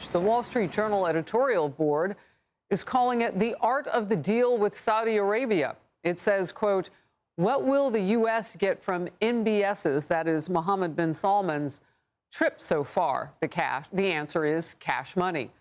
huge. The Wall Street Journal editorial board is calling it the art of the deal with Saudi Arabia. It says, quote, what will the U.S. get from MBS's, that is Mohammed bin Salman's, trip so far? The answer is cash money.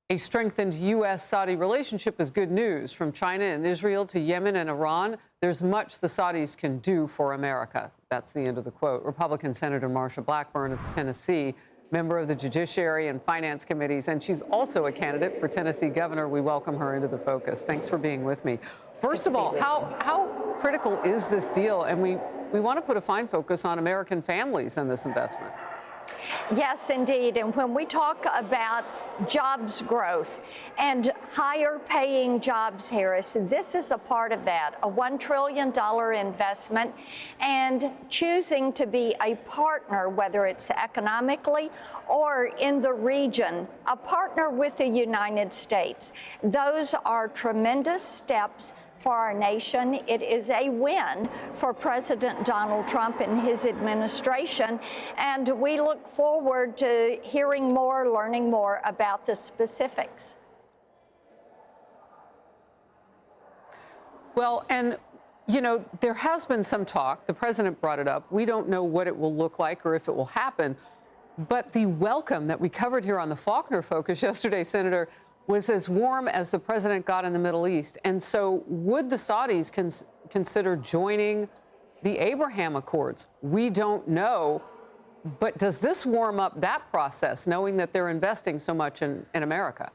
A strengthened U.S.-Saudi relationship is good news. From China and Israel to Yemen and Iran, there's much the Saudis can do for America. That's the end of the quote. Republican Senator Marsha Blackburn of Tennessee, member of the Judiciary and Finance Committees, and she's also a candidate for Tennessee governor. We welcome her into the focus. Thanks for being with me. First of all, how critical is this deal? And we want to put a fine focus on American families in this investment. Yes, indeed. And when we talk about jobs growth and higher paying jobs, Harris, this is a part of that, a $1 trillion investment, and choosing to be a partner, whether it's economically or in the region, a partner with the United States. Those are tremendous steps for our nation. It is a win for President Donald Trump and his administration, and we look forward to hearing more, learning more about the specifics. Well, and you know, there has been some talk, the president brought it up, we don't know what it will look like or if it will happen, but the welcome that we covered here on the Faulkner Focus yesterday, Senator, was as warm as the president got in the Middle East. And so would the Saudis consider joining the Abraham Accords? We don't know. But does this warm up that process, knowing that they're investing so much in America?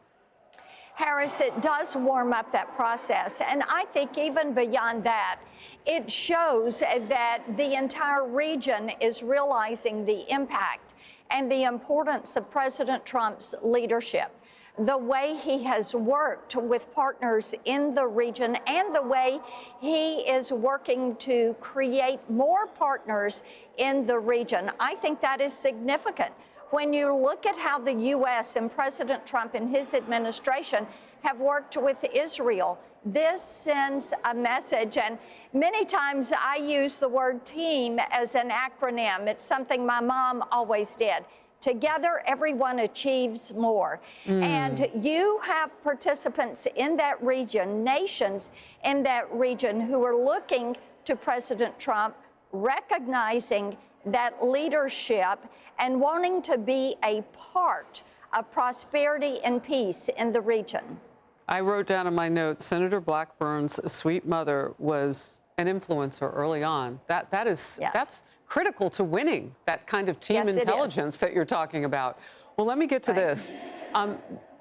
Harris, it does warm up that process. And I think even beyond that, it shows that the entire region is realizing the impact and the importance of President Trump's leadership. The way he has worked with partners in the region and the way he is working to create more partners in the region. I think that is significant. When you look at how the U.S. and President Trump and his administration have worked with Israel, this sends a message. And many times I use the word team as an acronym. It's something my mom always did. Together, everyone achieves more. And you have participants in that region, nations in that region, who are looking to President Trump, recognizing that leadership and wanting to be a part of prosperity and peace in the region. I wrote down in my notes, Senator Blackburn's sweet mother was an influencer early on. That's critical to winning that kind of team intelligence that you're talking about. Well, let me get to this.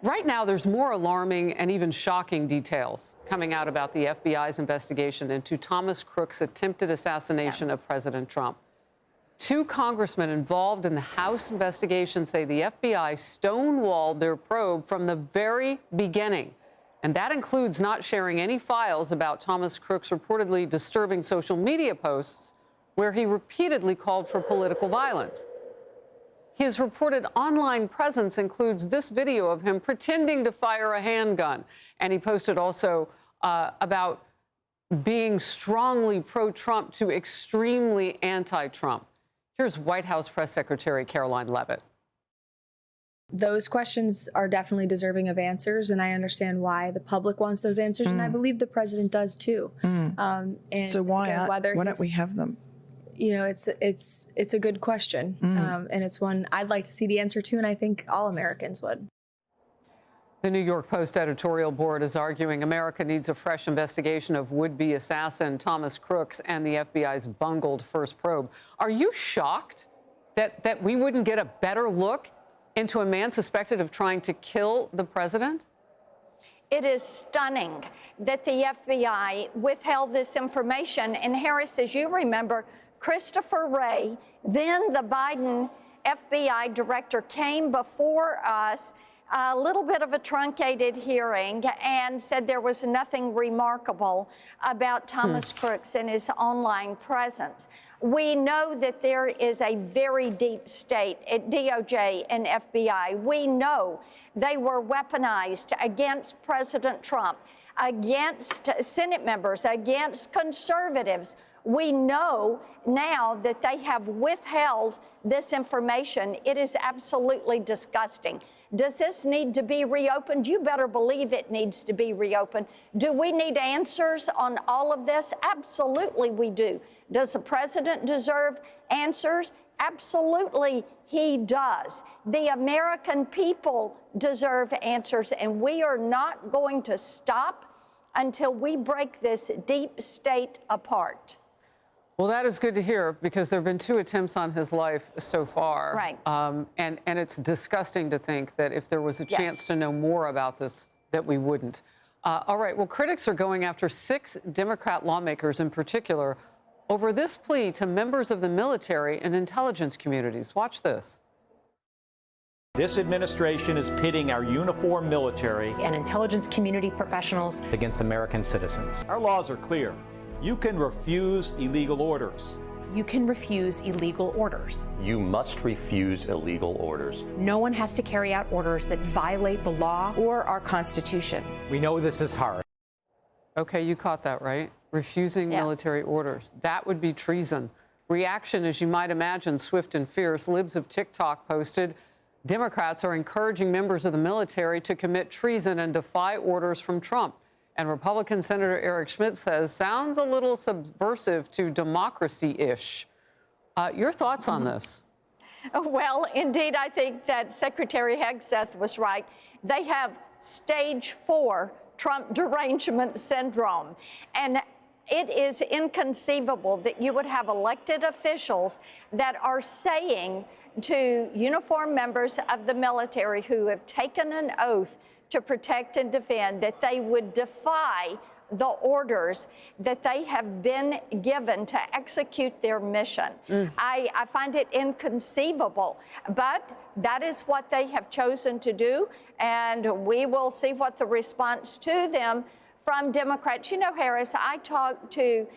Right now, there's more alarming and even shocking details coming out about the FBI's investigation into Thomas Crook's attempted assassination of President Trump. 2 congressmen involved in the House investigation say the FBI stonewalled their probe from the very beginning. And that includes not sharing any files about Thomas Crook's reportedly disturbing social media posts where he repeatedly called for political violence. His reported online presence includes this video of him pretending to fire a handgun. And he posted also about being strongly pro-Trump to extremely anti-Trump. Here's White House Press Secretary Caroline Leavitt. Those questions are definitely deserving of answers, and I understand why the public wants those answers, and I believe the president does too. And so why don't we have them? You know, it's a good question, and it's one I'd like to see the answer to, and I think all Americans would. The New York Post editorial board is arguing America needs a fresh investigation of would-be assassin Thomas Crooks and the FBI's bungled first probe. Are you shocked that we wouldn't get a better look into a man suspected of trying to kill the president? It is stunning that the FBI withheld this information. And Harris, as you remember, Christopher Wray, then the Biden FBI director, came before us, a little bit of a truncated hearing, and said there was nothing remarkable about Thomas Crooks and his online presence. We know that there is a very deep state at DOJ and FBI. We know they were weaponized against President Trump, against Senate members, against conservatives. We know now that they have withheld this information. It is absolutely disgusting. Does this need to be reopened? You better believe it needs to be reopened. Do we need answers on all of this? Absolutely we do. Does the president deserve answers? Absolutely he does. The American people deserve answers, and we are not going to stop until we break this deep state apart. Well, that is good to hear, because there have been 2 attempts on his life so far. Right. And it's disgusting to think that if there was a chance to know more about this, that we wouldn't. All right. Well, critics are going after 6 Democrat lawmakers in particular over this plea to members of the military and intelligence communities. Watch this. This administration is pitting our uniformed military and intelligence community professionals against American citizens. Our laws are clear. You can refuse illegal orders. You can refuse illegal orders. You must refuse illegal orders. No one has to carry out orders that violate the law or our Constitution. We know this is hard. Okay, you caught that, right? Refusing military orders. That would be treason. Reaction, as you might imagine, swift and fierce. Libs of TikTok posted, Democrats are encouraging members of the military to commit treason and defy orders from Trump. And Republican Senator Eric Schmidt says, sounds a little subversive to democracy-ish. Your thoughts on this? Well, indeed, I think that Secretary Hegseth was right. They have stage 4 Trump derangement syndrome. And it is inconceivable that you would have elected officials that are saying to uniformed members of the military who have taken an oath to protect and defend that they would defy the orders that they have been given to execute their mission. I find it inconceivable, but that is what they have chosen to do, and we will see what the response to them from Democrats. You know, Harris, I talk to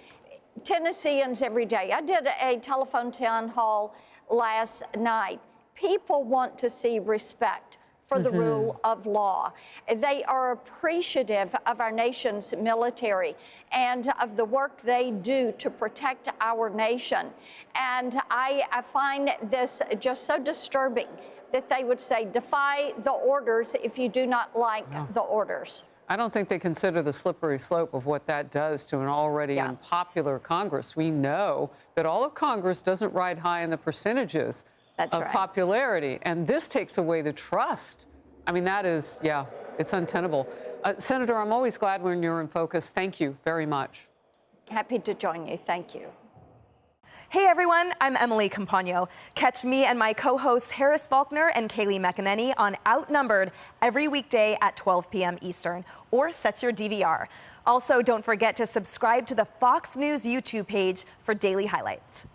Tennesseans every day. I did a telephone town hall last night. People want to see respect for the rule of law. They are appreciative of our nation's military and of the work they do to protect our nation. And I find this just so disturbing that they would say, defy the orders if you do not like the orders. I don't think they consider the slippery slope of what that does to an already unpopular Congress. We know that all of Congress doesn't ride high in the percentages of popularity, and this takes away the trust. I mean, that is, it's untenable. Senator, I'm always glad when you're in focus. Thank you very much. Happy to join you. Thank you. Hey everyone, I'm Emily Campagno. Catch me and my co-hosts Harris Faulkner and Kaylee McEnany on Outnumbered every weekday at 12 p.m. Eastern, or set your DVR. Also, don't forget to subscribe to the Fox News YouTube page for daily highlights.